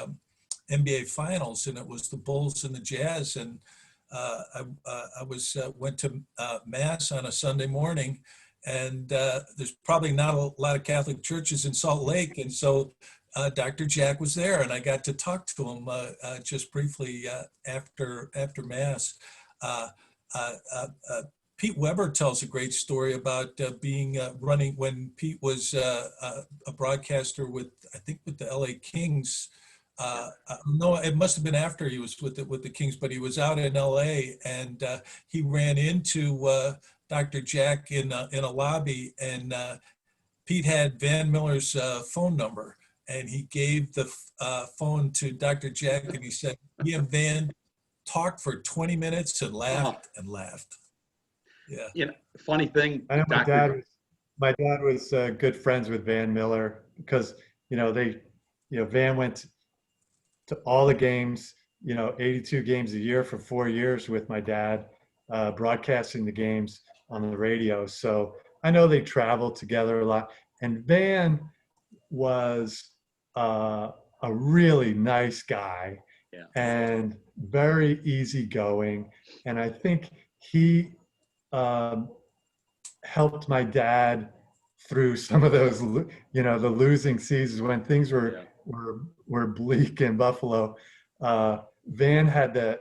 S3: NBA Finals, and it was the Bulls and the Jazz, and I went to Mass on a Sunday morning, and there's probably not a lot of Catholic churches in Salt Lake, and so Dr. Jack was there, and I got to talk to him just briefly after Mass. Pete Weber tells a great story about being running when Pete was a broadcaster with the LA Kings. No, it must have been after he was with the Kings, but he was out in LA, and he ran into Dr. Jack in a lobby, and Pete had Van Miller's phone number, and he gave the phone to Dr. Jack, and he said, he and Van talked for 20 minutes and laughed and laughed. Yeah.
S1: Funny thing.
S2: I know my dad was good friends with Van Miller, because Van went to all the games, 82 games a year for 4 years with my dad, broadcasting the games on the radio. So I know they traveled together a lot. And Van was a really nice guy, and very easygoing. And I think he helped my dad through some of those, the losing seasons when things were bleak in Buffalo. Van had the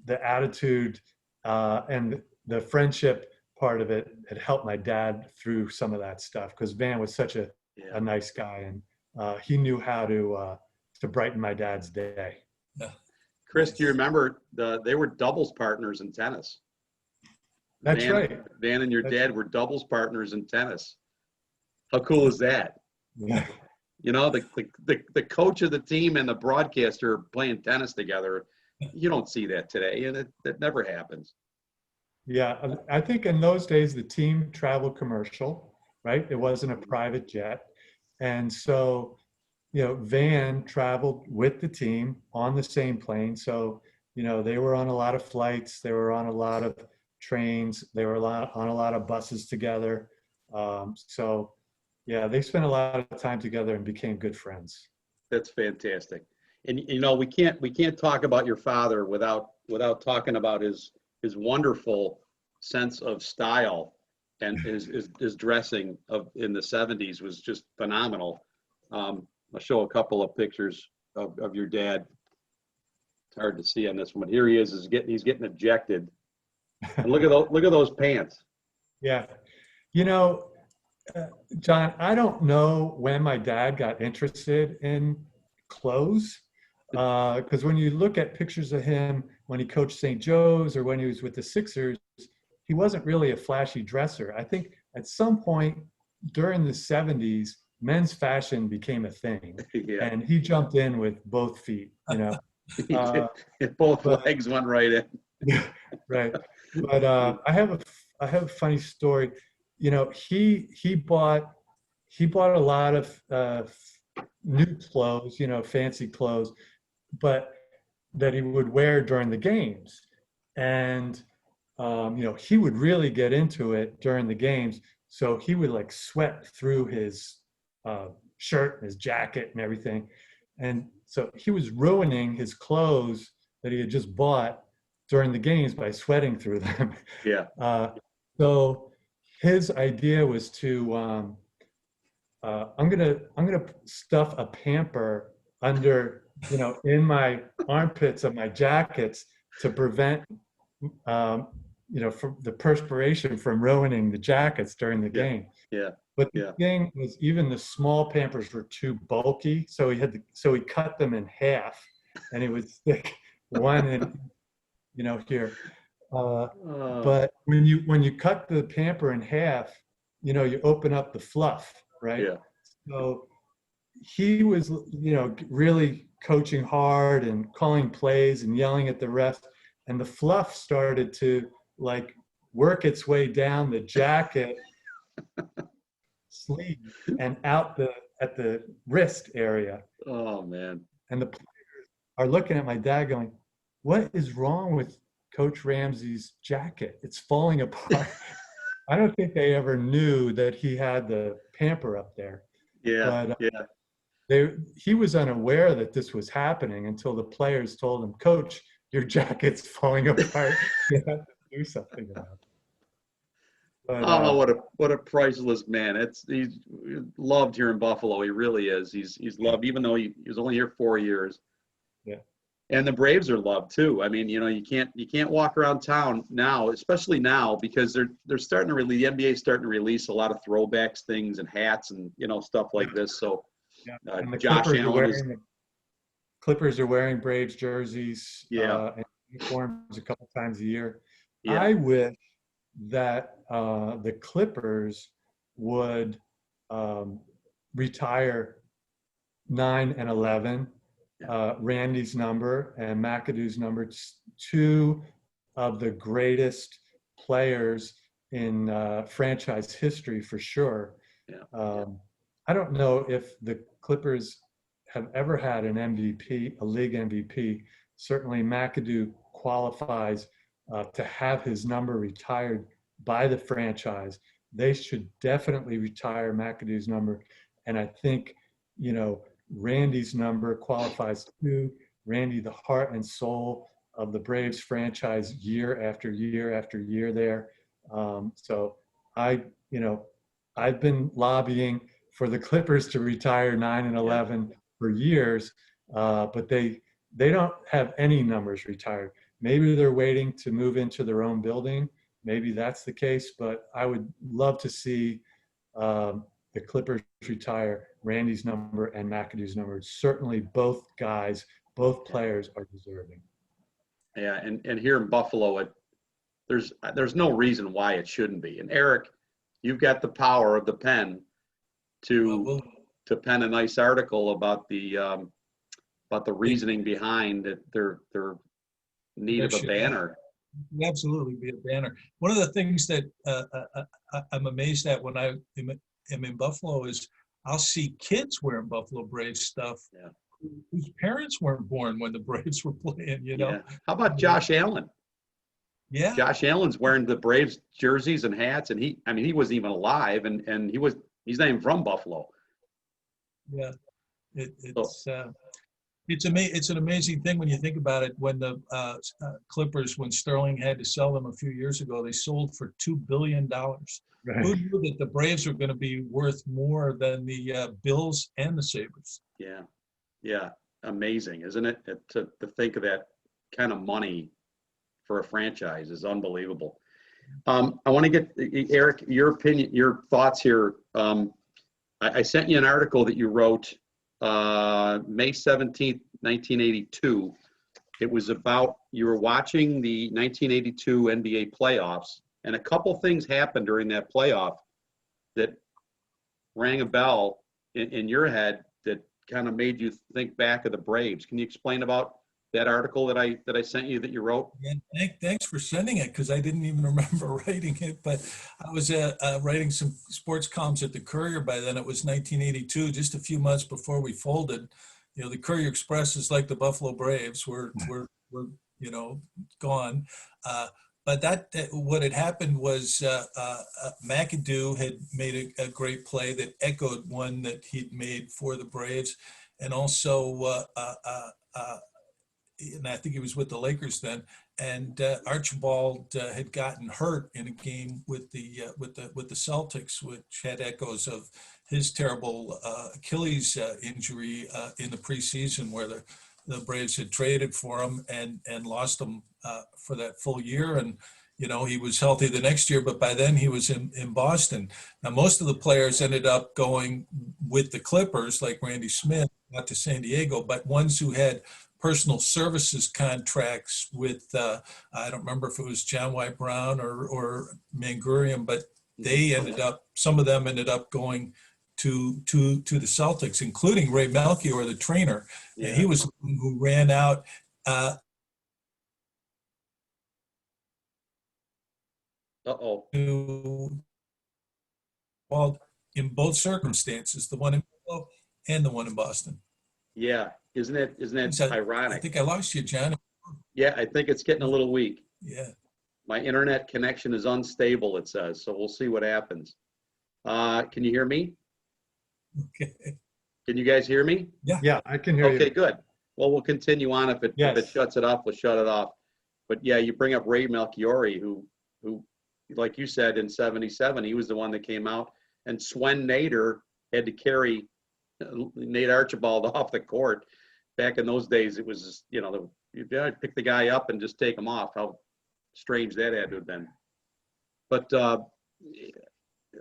S2: attitude and the friendship part of it had helped my dad through some of that stuff, because Van was such a nice guy, and he knew how to brighten my dad's day.
S3: Yeah.
S1: Chris, do you remember they were doubles partners in tennis?
S2: That's right.
S1: Van and your dad were doubles partners in tennis. How cool is that?
S2: Yeah.
S1: The coach of the team and the broadcaster playing tennis together. You don't see that today, and it never happens.
S2: Yeah, I think in those days the team traveled commercial, right? It wasn't a private jet. And so, Van traveled with the team on the same plane. So, they were on a lot of flights, they were on a lot of trains, they were on a lot of buses together. So yeah, they spent a lot of time together and became good friends.
S1: That's fantastic. And we can't talk about your father without talking about his wonderful sense of style, and his dressing in the 70s was just phenomenal. I'll show a couple of pictures of your dad. It's hard to see on this one. Here he is. He's getting ejected. And look at those pants.
S2: Yeah, John, I don't know when my dad got interested in clothes, because when you look at pictures of him when he coached St. Joe's or when he was with the Sixers, he wasn't really a flashy dresser. I think at some point during the 70s, men's fashion became a thing, and he jumped in with both feet.
S1: Both legs went right in.
S2: Right. But I have a funny story. He bought he bought a lot of new clothes, fancy clothes, but that he would wear during the games. And, he would really get into it during the games. So he would like sweat through his shirt, and his jacket, and everything. And so he was ruining his clothes that he had just bought during the games by sweating through them.
S1: Yeah.
S2: So his idea was to I'm gonna stuff a pamper under in my armpits of my jackets to prevent from the perspiration from ruining the jackets during the
S1: Yeah.
S2: game.
S1: Yeah.
S2: But the
S1: Yeah.
S2: thing was, even the small Pampers were too bulky, so he cut them in half, and he would stick one in, here.
S1: Oh,
S2: But when you cut the Pamper in half, you open up the fluff, right?
S1: yeah.
S2: So he was, really coaching hard and calling plays and yelling at the refs, and the fluff started to like work its way down the jacket sleeve and out at the wrist area.
S1: Oh, man.
S2: And the players are looking at my dad going, "What is wrong with Coach Ramsay's jacket? It's falling apart." I don't think they ever knew that he had the pamper up there,
S1: Yeah.
S2: but
S1: Yeah.
S2: he was unaware that this was happening until the players told him, "Coach, your jacket's falling apart. You have to do something about it." But
S1: Oh, what a priceless man. He's loved here in Buffalo. He really is. He's loved, even though he was only here 4 years.
S2: yeah,
S1: And the Braves are loved too. I mean, you can't walk around town now, especially now, because they're starting to release, the NBA is starting to release a lot of throwbacks things and hats and stuff like this. So
S2: yeah. And the
S1: Josh Allen is,
S2: Clippers are wearing Braves jerseys
S1: yeah,
S2: and uniforms a couple times a year.
S1: yeah,
S2: I wish that the Clippers would retire 9 and 11, Randy's number and McAdoo's number, two of the greatest players in franchise history for sure.
S1: yeah.
S2: I don't know if the Clippers have ever had an MVP, a league MVP. Certainly McAdoo qualifies to have his number retired by the franchise. They should definitely retire McAdoo's number. And I think, Randy's number qualifies too. Randy, the heart and soul of the Braves franchise year after year after year there. So I've been lobbying for the Clippers to retire 9 and 11 for years, but they don't have any numbers retired. Maybe they're waiting to move into their own building. Maybe that's the case, but I would love to see the Clippers retire Randy's number and McAdoo's number. Certainly both players are deserving.
S1: Yeah, and here in Buffalo, there's no reason why it shouldn't be. And Erik, you've got the power of the pen to pen a nice article about the reasoning behind their need of a banner.
S3: Absolutely be a banner. One of the things that I'm amazed at when I am in Buffalo is I'll see kids wearing Buffalo Braves stuff whose parents weren't born when the Braves were playing,
S1: Yeah. How about Josh Allen?
S3: Yeah.
S1: Josh Allen's wearing the Braves jerseys and hats, and he wasn't even alive, and he's not even from Buffalo.
S3: Yeah. It's an amazing thing when you think about it. When the Clippers, when Sterling had to sell them a few years ago, they sold for $2 billion.
S2: Right.
S3: Who knew that the Braves were going to be worth more than the Bills and the Sabres?
S1: Yeah, yeah, amazing, isn't it? To think of that kind of money for a franchise is unbelievable. I want to get Erik, your opinion, your thoughts here. I sent you an article that you wrote May 17th, 1982. It was about, you were watching the 1982 NBA playoffs, and a couple things happened during that playoff that rang a bell in your head that kind of made you think back of the Braves. Can you explain about that article that I sent you that you wrote?
S3: Yeah, thanks for sending it because I didn't even remember writing it. But I was writing some sports columns at the Courier by then. It was 1982, just a few months before we folded. You know, the Courier Express is like the Buffalo Braves. We're gone. But what had happened was McAdoo had made a great play that echoed one that he'd made for the Braves, and also. And I think he was with the Lakers then. And Archibald had gotten hurt in a game with the Celtics, which had echoes of his terrible Achilles injury in the preseason, where the Braves had traded for him and lost him for that full year. And he was healthy the next year, but by then he was in Boston. Now, most of the players ended up going with the Clippers, like Randy Smith, not to San Diego, but ones who had personal services contracts with, I don't remember if it was John White Brown or Mangurian, but some of them ended up going to the Celtics, including Ray Melchior, the trainer.
S1: Yeah.
S3: And he was the one who ran out well, in both circumstances, the one in Buffalo and the one in Boston.
S1: Yeah, isn't that ironic?
S3: I think I lost you, John.
S1: Yeah, I think it's getting a little weak.
S3: Yeah.
S1: My internet connection is unstable, it says, so we'll see what happens. Can you hear me?
S3: Okay.
S1: Can you guys hear me?
S2: Yeah, I can hear you.
S1: Okay, good. Well, we'll continue on. If it shuts it off, we'll shut it off. But yeah, you bring up Ray Melchiori, who, like you said, in '77, he was the one that came out, and Swen Nader had to carry Nate Archibald off the court. Back in those days, it was just, you pick the guy up and just take him off. How strange that had to have been. But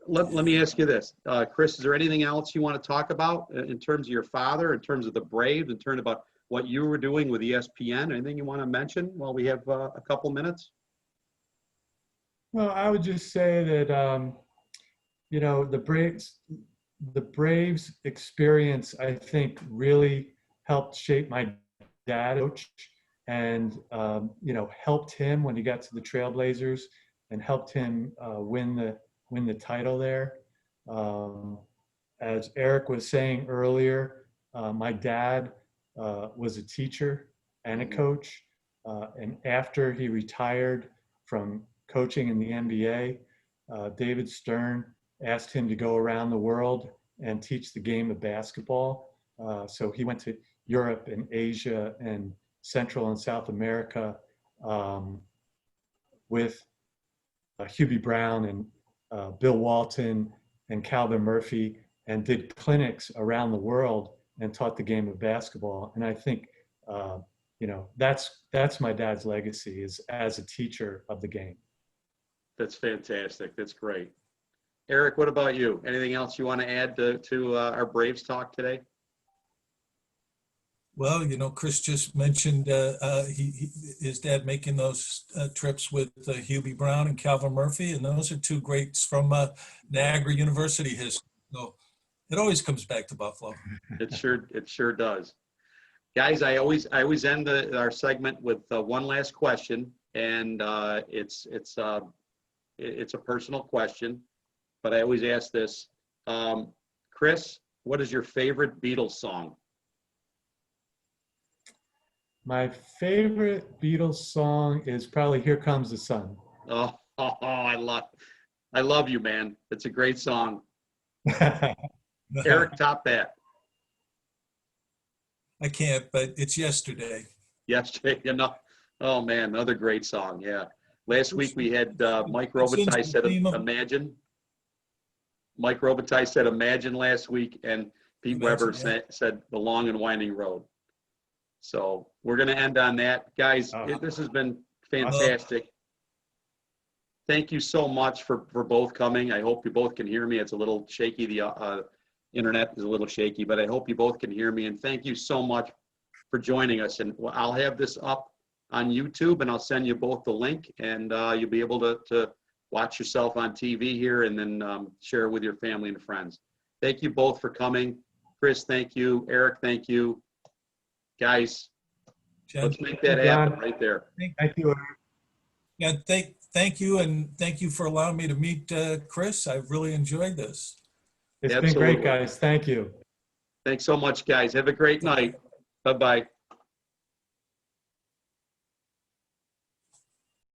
S1: let me ask you this, Chris, is there anything else you want to talk about in terms of your father, in terms of the Braves, in terms about what you were doing with ESPN? Anything you want to mention while we have a couple minutes?
S2: Well, I would just say that, the Braves experience, I think, really helped shape my dad, coach, and, helped him when he got to the Trailblazers and helped him win the title there. As Erik was saying earlier, my dad was a teacher and a coach. And after he retired from coaching in the NBA, David Stern asked him to go around the world and teach the game of basketball. So he went to Europe and Asia and Central and South America with Hubie Brown and Bill Walton and Calvin Murphy, and did clinics around the world and taught the game of basketball. And I think, that's my dad's legacy, is as a teacher of the game.
S1: That's fantastic. That's great. Erik, what about you? Anything else you want to add to our Braves talk today?
S3: Well, Chris just mentioned his dad making those trips with Hubie Brown and Calvin Murphy, and those are two greats from Niagara University history. So it always comes back to Buffalo.
S1: It sure does. Guys, I always end our segment with one last question, and it's a personal question, but I always ask this. Chris, what is your favorite Beatles song?
S2: My favorite Beatles song is probably "Here Comes the Sun."
S1: Oh, I love you, man. It's a great song. Erik, top that.
S3: I can't, but it's Yesterday.
S1: Yesterday, oh man, another great song. Yeah. Last week we had Mike Robitaille said Imagine. Mike Robitaille said Imagine last week, and Pete Weber said The Long and Winding Road. So we're going to end on that. Guys, this has been fantastic. Thank you so much for both coming. I hope you both can hear me. It's a little shaky. The internet is a little shaky, but I hope you both can hear me. And thank you so much for joining us. And I'll have this up on YouTube, and I'll send you both the link, and you'll be able to watch yourself on TV here, and then share it with your family and friends. Thank you both for coming. Chris, thank you. Erik, thank you. Guys,
S3: Jen.
S1: Let's make that
S2: John.
S1: happen right there.
S2: Thank you.
S3: Yeah, thank you, and thank you for allowing me to meet Chris. I've really enjoyed this.
S2: It's been
S1: Absolutely.
S2: great, guys. Thank you.
S1: Thanks so much, guys. Have a great night. Bye-bye.